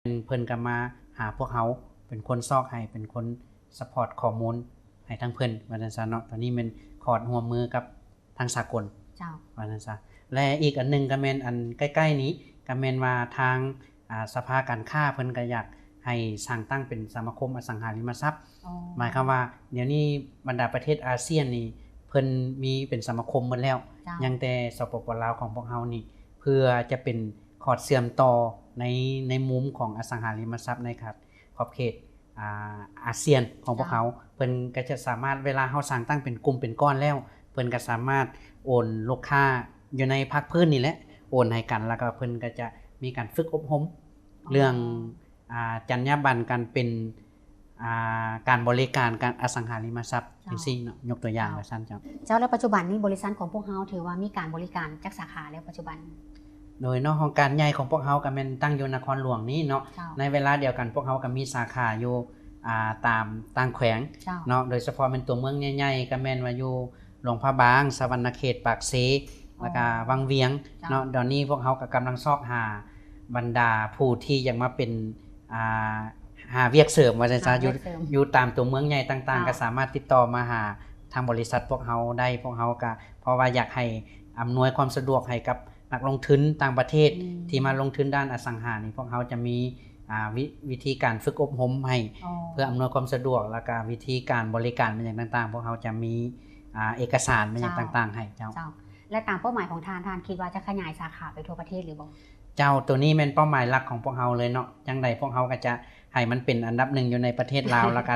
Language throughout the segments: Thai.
เพิ่นก็มาหาพวกเฮาเป็นคนซอกให้เป็นคนซัพพอร์ตข้อมูลให้ทางเพิ่นว่าจังซั่นเนาะตอนนี้แม่นขอดร่วมมือกับทางสากลเจ้าว่าจังซั่นและอีกอันหนึงก็แม่นอันใกล้ๆนี้ก็แม่นว่าทางสภาการค้าเพิ่นก็อยากให้สร้างตั้งเป็นสมาคมอสังหาริมทรัพย์หมายความว่าเดี๋ยวนี้บรรดาประเทศอาเซียนนี่เพิ่นมีเป็นสมาคมหมดแล้วยังแต่สปป.ลาวของพวกเฮานี่เพื่อจะเป็นขอดเชื่อมต่อในมุมของอสังหาริมทรัพย์ในครับขอบเขตอาเซียนของพวกเขาเพิ่นก็จะสามารถเวลาเฮาสร้างตั้งเป็นกลุ่มเป็นก้อนแล้วเพิ่นก็สามารถโอนลูกค้าอยู่ในภาคพื้นนี่แหละโอนให้กันแล้วก็เพิ่นก็จะมีการฝึกอบรมเรื่องจรรยาบรรณการเป็นการบริการการอสังหาริมทรัพย์จังซี่เนาะยกตัวอย่างว่าซั่นเจ้าแล้วปัจจุบันนี้บริษัทของพวกเฮาถือว่ามีการบริการจักสาขาแล้วปัจจุบันโดยเนาะของการใหญ่ของพวกเฮาก็แม่นตั้งอยู่นครหลวงนี้เนาะในเวลาเดียวกันพวกเฮาก็มีสาขาอยู่ตามต่างแขวงเนาะโดยเฉพาะเป็นตัวเมืองใหญ่ๆก็แม่นว่าอยู่หลวงพระบางสะหวรรณเขตปากเสแล้วก็วังเวียงเนาะตอนนี้พวกเฮาก็กำลังซอกหาบรรดาผู้ที่อยากมาเป็นหาเวียกเสริมว่าซั่นอยู่ตามตัวเมืองใหญ่ต่างๆก็สามารถติดต่อมาหาทางบริษัทพวกเฮาได้พวกเฮาก็เพราะว่าอยากให้อำนวยความสะดวกให้กับนักลงทุนต่างประเทศที่มาลงทุนด้านอสังหานี่พวกเขาจะมีวิธีการฝึกอบรมให้เพื่ออำนวยความสะดวกและก็วิธีการบริการเป็นอย่างต่างๆพวกเขาจะมีเอกสารเป็นอย่างต่างๆให้เจ้าและตามเป้าหมายของทานคิดว่าจะขยายสาขาไปทั่วประเทศหรือบ่เจ้าตัวนี้เป็นเป้าหมายหลักของพวกเขาเลยเนาะจังใดพวกเขาก็จะให้มันเป็นอันดับหนึ่งอยู่ในประเทศลาวแล้วก็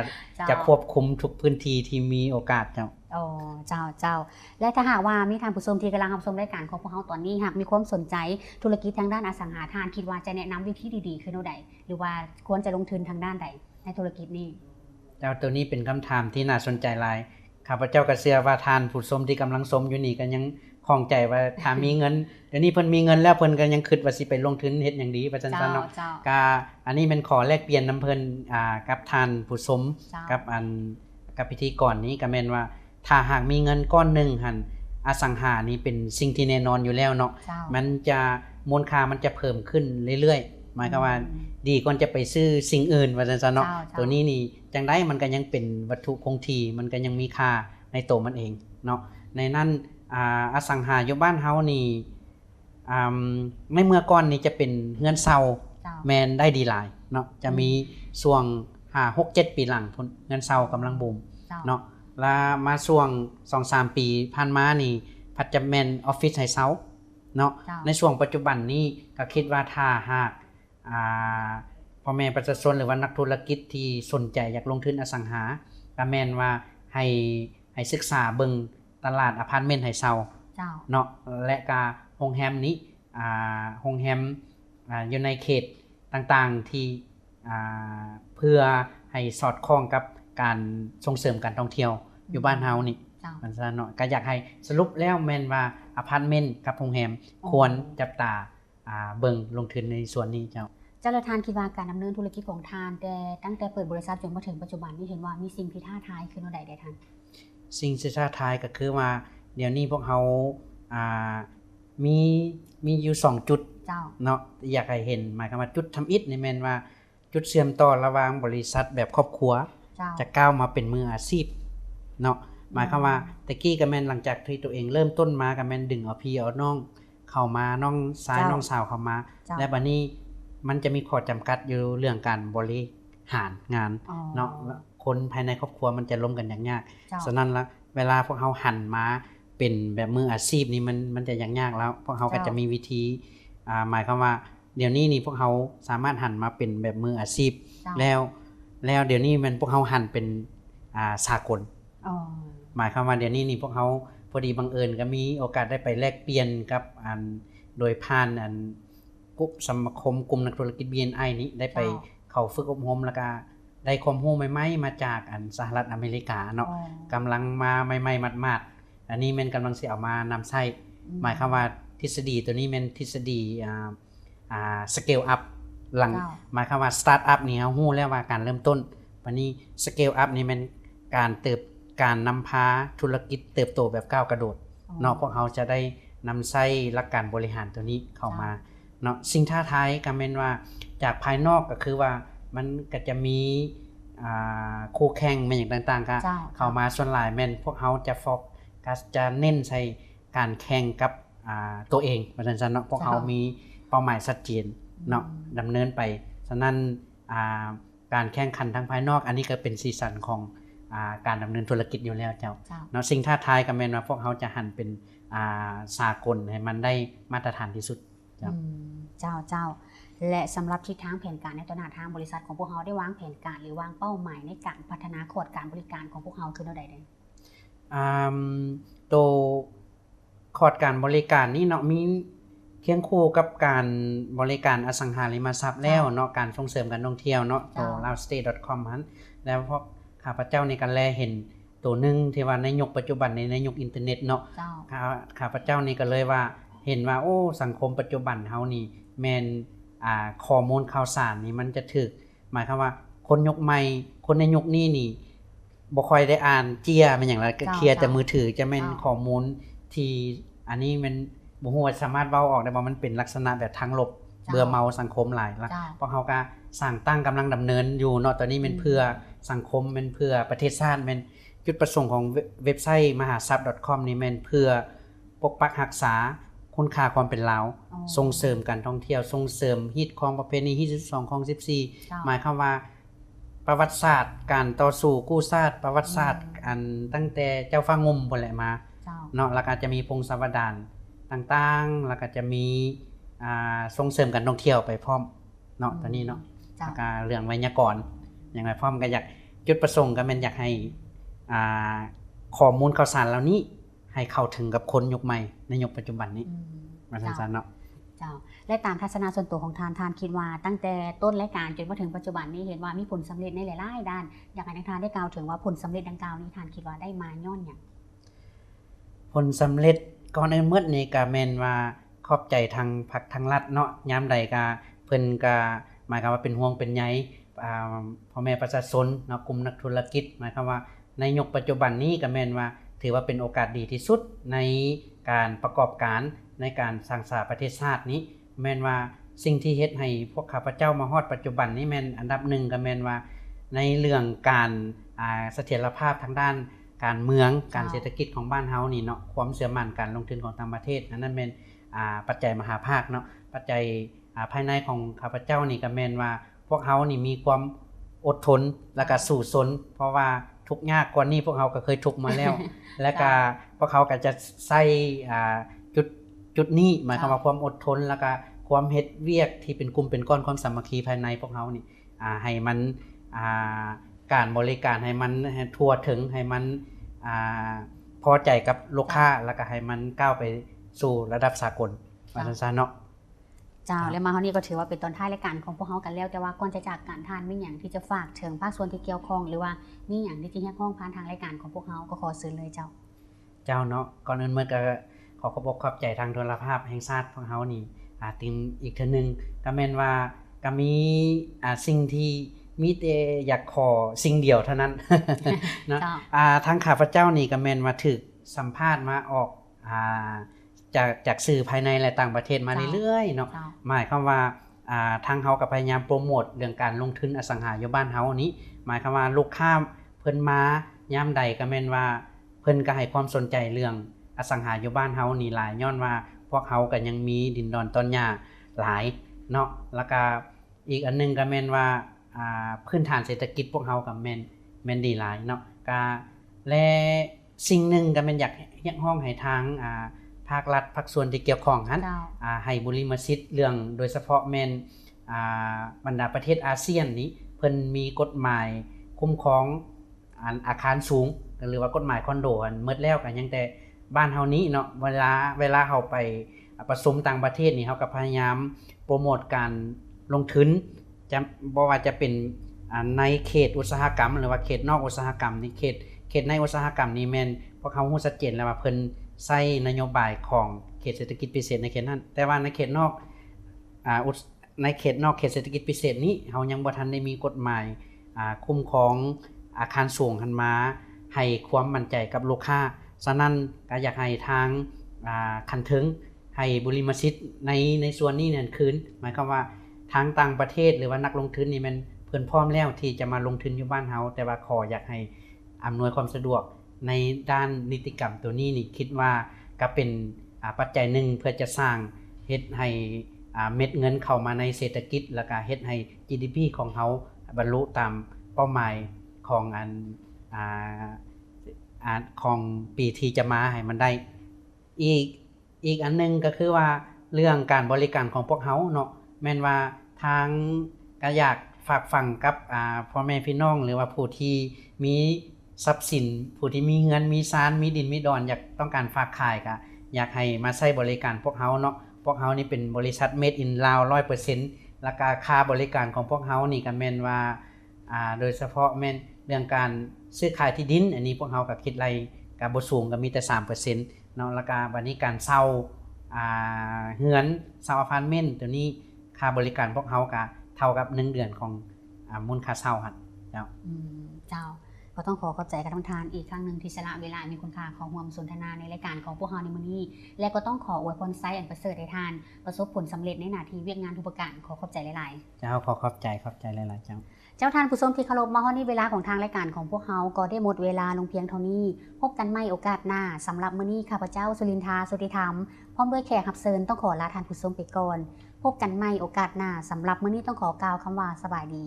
จะควบคุมทุกพื้นที่ที่มีโอกาสเจ้าเจ้าและถ้าหากว่ามีท่านผู้ชมที่กำลังรับชมรายการของพวกเราตอนนี้หากมีความสนใจธุรกิจทางด้านอสังหาทานคิดว่าจะแนะนำวิธีดีๆคือแนวใดหรือว่าควรจะลงทุนทางด้านใดในธุรกิจนี้เจ้าตัวนี้เป็นคำถามที่น่าสนใจหลายข้าพเจ้าก็เชื่อว่าท่านผู้ชมที่กำลังชมอยู่นี่ก็ยังข้องใจว่าถ้ามีเงินเดี๋ยวนี้เพิ่นมีเงินแล้วเพิ่นก็ยังคิดว่าสิไปลงทุนเฮ็ดหยังดีว่าซั่นๆเนาะก็อันนี้เป็นขอแลกเปลี่ยนนำเพิ่นกับท่านผู้ชมกับพิธีกรนี้ก็แม่นว่าถ้าหากมีเงินก้อนหนึ่งหั่นอสังหานี่เป็นสิ่งที่แน่นอนอยู่แล้วเนาะมันจะมูลค่ามันจะเพิ่มขึ้นเรื่อยๆหมายความว่าดีก่อนจะไปซื้อสิ่งอื่นว่าซั่นๆเนาะตัวนี้นี่จังได๋มันก็ยังเป็นวัตถุคงที่มันก็ยังมีค่าในตัวมันเองเนาะในนั้นอสังหาอยู่บ้านเฮานี่ในเมื่อก่อนนี่จะเป็นเฮือนเซาแม่นได้ดีหลายเนาะจะมีช่วง5 6 7 ปีหลังเฮือนเซากำลังบูมเนาะแล้วมาช่วง 2-3 ปีผ่านมานี่พัฒแม่นออฟฟิศให้เซาเนาะในช่วงปัจจุบันนี้ก็คิดว่าถ้าหากพ่อแม่ประชาชนหรือว่านักธุรกิจที่สนใจอยากลงทุนอสังหาก็แม่นว่าให้ศึกษาเบิ่งตลาดอพาร์ตเมนต์ให้เซาเนาะและก็โรงแรมนี้โรงแรมอยู่ในเขตต่างๆที่เพื่อให้สอดคล้องกับการส่งเสริมการท่องเที่ยวอยู่บ้านเฮานี่มันซะเนาะก็อยากให้สรุปแล้วแม่นว่าอพาร์ตเมนต์กับโรงแรมควรจับตาเบิ่งลงทุนในส่วนนี้เจ้าทานคิดว่าการดำเนินธุรกิจของทานแต่ตั้งแต่เปิดบริษัทจนมาถึงปัจจุบันนี้เห็นว่ามีสิ่งที่ท้าทายคือแนวใดได้ท่านสิ่งที่ท้าทายก็คือว่าเดี๋ยวนี้พวกเฮามีอยู่2จุดเนาะอยากให้เห็นหมายความว่าจุดทำอิฐนี่แม่นว่าจุดเชื่อมต่อระหว่างบริษัทแบบครอบครัวจะก้าวมาเป็นมืออาชีพเนาะหมายความว่าตะกี้ก็แม่นหลังจากที่ตัวเองเริ่มต้นมาก็แม่นดึงเอาพี่เอาน้องเข้ามาน้องซ้ายน้องสาวเข้ามาและบัดนี้มันจะมีข้อจำกัดอยู่เรื่องการบริหารงานเนาะคนภายในครอบครัวมันจะล้มกันอย่างยากฉะนั้นละเวลาพวกเฮาหันมาเป็นแบบมืออาชีพนี่มันจะอย่างยากแล้วพวกเฮาก็จะมีวิธีหมายความว่าเดี๋ยวนี้นี่พวกเฮาสามารถหันมาเป็นแบบมืออาชีพแล้วเดี๋ยวนี้มันพวกเฮาหันเป็นสากลหมายความว่าเดี๋ยวนี้นี่พวกเฮาพอดีบังเอิญก็มีโอกาสได้ไปแลกเปลี่ยนกับโดยผ่านกลุ่มสมาคมกลุ่มนักธุรกิจ BNI นี้ได้ไปเข้าฝึกอบรมแล้วก็ได้ความรู้ใหม่ๆมาจากสหรัฐอเมริกาเนาะกำลังมาใหม่ๆมัดๆอันนี้แม่นกำลังสิเอามานำใช้หมายความว่าทฤษฎีตัวนี้แม่นทฤษฎีscale up หลังหมายความว่า start up นี่เฮาฮู้แล้วว่าการเริ่มต้นวันนี้ scale up นี่แม่นการนำพาธุรกิจเติบโตแบบก้าวกระโดดเนาะพวกเฮาจะได้นำใช้หลักการบริหารตัวนี้เข้ามา เนาะสิ่งท้าทายก็แม่นว่าจากภายนอกก็คือว่ามันก็จะมีคู่แข่งแม่นอย่างต่างๆก็เข้ามาส่วนหลายแม่นพวกเฮาจะโฟกัสจะเน้นใส่การแข่งกับตัวเองว่าซั่นเนาะพวกเฮามีเป้าหมายชัดเจนเนาะดำเนินไปฉะนั้นการแข่งขันทางภายนอกอันนี้ก็เป็นสีสันของการดำเนินธุรกิจอยู่แล้วเจ้าเนาะสิ่งท้าทายก็แม่นว่าพวกเฮาจะหันเป็นสากลให้มันได้มาตรฐานที่สุดเจ้าและสำหรับทิศทางแผนการในตัวหน้าทางบริษัทของพวกเฮาได้วางแผนการหรือวางเป้าหมายในการพัฒนาขวดการบริการของพวกเฮาคือเท่าใดเด้ตัวขอดการบริการนี่เนาะมีเคียงคู่กับการบริการอสังหาริมทรัพย์แล้วเนาะการส่งเสริมการท่องเที่ยวเนาะตัว lavstay.com นั้นแล้วพวกข้าพเจ้าในการแลเห็นตัวนึงที่ว่าในยุคปัจจุบันในยุคอินเทอร์เน็ตเนาะข้าพเจ้านี่ก็เลยว่าเห็นว่าโอ้สังคมปัจจุบันเฮานี่แม่นข้อมูลข่าวสารนี่มันจะถึกหมายความว่าคนยุคใหม่คนในยุคนี้นี่บ่ค่อยได้อ่านเจียมันอย่างไรก็เคลียร์แต่มือถือจะแม่นข้อมูลที่อันนี้มันบ่ฮู้ว่าสามารถเว้าออกได้บ่มันเป็นลักษณะแบบทางลบเบื่อเมาสังคมหลายละเพราะเฮาก็สร้างตั้งกำลังดำเนินอยู่เนาะตอนนี้มันเพื่อสังคมมันเพื่อประเทศชาติมันจุดประสงค์ของเว็บไซต์ mahasapp.com นี่มันเพื่อปกปักรักษาคุณค่าความเป็นลาวส่งเสริมการท่องเที่ยวส่งเสริมฮิตของประเพณีฮิต12ของ14หมายความว่าประวัติศาสตร์การต่อสู้กู้ชาติประวัติศาสตร์อันตั้งแต่เจ้าฟ้างมพุ่นแหละมาเนาะแล้วก็จะมีพงศาวดารต่างๆแล้วก็จะมีส่งเสริมการท่องเที่ยวไปพร้อมเนาะตอนนี้เนาะแล้วก็เรื่องไวยากรณ์อย่างไรพร้อมก็อยากจุดประสงค์ก็แม่นอยากให้ข้อมูลข่าวสารเหล่านี้ให้เข้าถึงกับคนยุคใหม่ในยุคปัจจุบันนี้มาสั้นๆเนาะเจ้าและตามทัศนะส่วนตัวของทานคิดว่าตั้งแต่ต้นรายการจนมาถึงปัจจุบันนี้เห็นว่ามีผลสำเร็จในหลายๆด้านอยากให้ทานได้กล่าวถึงว่าผลสำเร็จดังกล่าวนี้ทานคิดว่าได้มาย้อนหยังผลสำเร็จก่อนอื่นหมดนี่ก็แม่นว่าขอบใจทางภาคทางรัฐเนาะยามใดก็เพิ่นก็หมายความว่าเป็นห่วงเป็นใยพ่อแม่ประชาชนเนาะกลุ่มนักธุรกิจหมายความว่าในยุคปัจจุบันนี้ก็แม่นว่าถือว่าเป็นโอกาสดีที่สุดในการประกอบการในการสร้างสรรค์ประเทศชาตินี้แม่นว่าสิ่งที่เฮ็ดให้พวกข้าพเจ้ามาฮอดปัจจุบันนี้แม่นอันดับหนึ่งก็แม่นว่าในเรื่องการเสถียรภาพทางด้านการเมืองการเศรษฐกิจของบ้านเฮานี่เนาะความเชื่อมั่นการลงทุนของต่างประเทศอันนั้นแม่นปัจจัยมหาภาคเนาะปัจจัยภายในของข้าพเจ้านี่ก็แม่นว่าพวกเฮานี่มีความอดทนและก็สู้สนเพราะว่าทุกข์ยากกว่านี้พวกเขาก็เคยทุกข์มาแล้ว และก็พวกเขาก็จะใส่จุดนี้หมายความว่าความอดทนแล้วก็ความเฮ็ดเวียกที่เป็นกลุ่มเป็นก้อนความสามัคคีภายในพวกเขานี่ให้มันการบริการให้มันทั่วถึงให้มันพอใจกับลูกค้าแล้วก็ให้มันก้าวไปสู่ระดับสากลว่าซั่นๆเนาะเจ้าและมาเฮานี่ก็ถือว่าเป็นตอนท้ายรายการของพวกเฮากันแล้วแต่ว่าก่อนจะจากการทานมีหยังที่จะฝากถึงภาคส่วนที่เกี่ยวข้องหรือว่ามีหยังที่จะเรียกร้องผ่านทางรายการของพวกเฮาก็ขอเชิญเลยเจ้าเนาะก่อนอื่นเมื่อก็ขอขอบใจทางโทรภาพแห่งชาติของเฮานี่ติมอีกเทื่อนึงก็แม่นว่าก็มีสิ่งที่มีแต่อยากขอสิ่งเดียวเท่านั้นเนาะทางข้าพเจ้านี่ก็แม่นว่าถูกสัมภาษณ์มาออกจากสื่อภายในและต่างประเทศมาเรื่อยๆเนาะหมายความว่าทางเฮาก็พยายามโปรโมทเรื่องการลงทุนอสังหาอยู่บ้านเฮานี้หมายความว่าลูกค้าเพิ่นมายามใดก็แม่นว่าเพิ่นก็ให้ความสนใจเรื่องอสังหาอยู่บ้านเฮานี่หลายย้อนว่าพวกเฮาก็ยังมีดินดอนต้นหญ้าหลายเนาะแล้วก็อีกอันนึงก็แม่นว่าพื้นฐานเศรษฐกิจพวกเฮาก็แม่นดีหลายเนาะก็และสิ่งนึงก็แม่นอยากเรียกร้องให้ทางภาครัฐภาคส่วนที่เกี่ยวข้องนั้นให้บุริมสิทธิ์เรื่องโดยเฉพาะแม่นบรรดาประเทศอาเซียนนี้เพิ่นมีกฎหมายคุ้มครองอาคารสูงหรือว่ากฎหมายคอนโดอันหมดแล้วก็ยังแต่บ้านเฮานี้เนาะเวลาเฮาไปประชุมต่างประเทศนี่เฮาก็พยายามโปรโมทการลงทุนจะบ่ว่าจะเป็นในเขตอุตสาหกรรมหรือว่าเขตนอกอุตสาหกรรมนี่เขตในอุตสาหกรรมนี่แม่นพวกเขาฮู้ชัดเจนแล้วว่าเพิ่นใช้นโยบายของเขตเศรษฐกิจพิเศษในเขตนั้นแต่ว่าในเขตนอกในเขตนอกเขตเศรษฐกิจพิเศษนี้เฮายังบ่ทันได้มีกฎหมายคุ้มครองอาคารสูงหันมาให้ความมั่นใจกับลูกค้าฉะนั้นก็อยากให้ทางคันถึง ให้บุริมสิทธิ์ในส่วนนี้เนี่ยคืนหมายความว่าทางต่างประเทศหรือว่านักลงทุนนี่มันเพิ่นพร้อมแล้วที่จะมาลงทุนอยู่บ้านเฮาแต่ว่าขออยากให้อำนวยความสะดวกในด้านนิติกรรมตัวนี้นี่คิดว่าก็เป็นปัจจัยหนึ่งเพื่อจะสร้างเฮ็ดให้เม็ดเงินเข้ามาในเศรษฐกิจแล้วก็เฮ็ดให้ GDP ของเฮาบรรลุตามเป้าหมายของของปีที่จะมาให้มันได้อีกอันนึงก็คือว่าเรื่องการบริการของพวกเฮาเนาะแม่นว่าทางก็อยากฝากฝังกับพ่อแม่พี่น้องหรือว่าผู้ที่มีทรัพย์สินผู้ที่มีเงินมีศาลมีดินมีดอนอยากต้องการฝากขายก็อยากให้มาใช้บริการพวกเฮาเนาะพวกเฮานี่เป็นบริษัท Made in Lao 100% ราคาค่าบริการของพวกเฮานี่ก็แม่นว่าโดยเฉพาะแม่นเรื่องการซื้อขายที่ดินอันนี้พวกเฮาก็คิดไรก็บ่สูงก็มีแต่ 3% เนาะแล้วก็บัดนี้การเช่าเฮือนเช่าอพาร์ตเมนต์ตัวนี้ค่าบริการพวกเฮาก็เท่ากับ1เดือนของมูลค่าเช่าหั่นเจ้าเจ้าก็ต้องขอขอบใจกับท่านทานอีกครั้งหนึ่งที่สละเวลามีคุณค่าของร่วมสนทนาในรายการของพวกเราในมื้อนี้และก็ต้องขออวยพรไซต์อันประเสริฐให้ทานประสบผลสำเร็จในหน้าที่เวียกงานทุกประการขอขอบใจหลายๆเจ้าขอขอบใจหลายๆเจ้าท่านผู้ชมที่เคารพมาฮอดนี้เวลาของทางรายการของพวกเราก็ได้หมดเวลาลงเพียงเท่านี้พบกันใหม่โอกาสหน้าสำหรับมื้อนี้ข้าพเจ้าสุรินทราสุติธรรมพร้อมด้วยแขกรับเชิญต้องขอลาท่านผู้ชมไปก่อนพบกันใหม่โอกาสหน้าสำหรับมื้อนี้ต้องขอกล่าวคำว่าสบายดี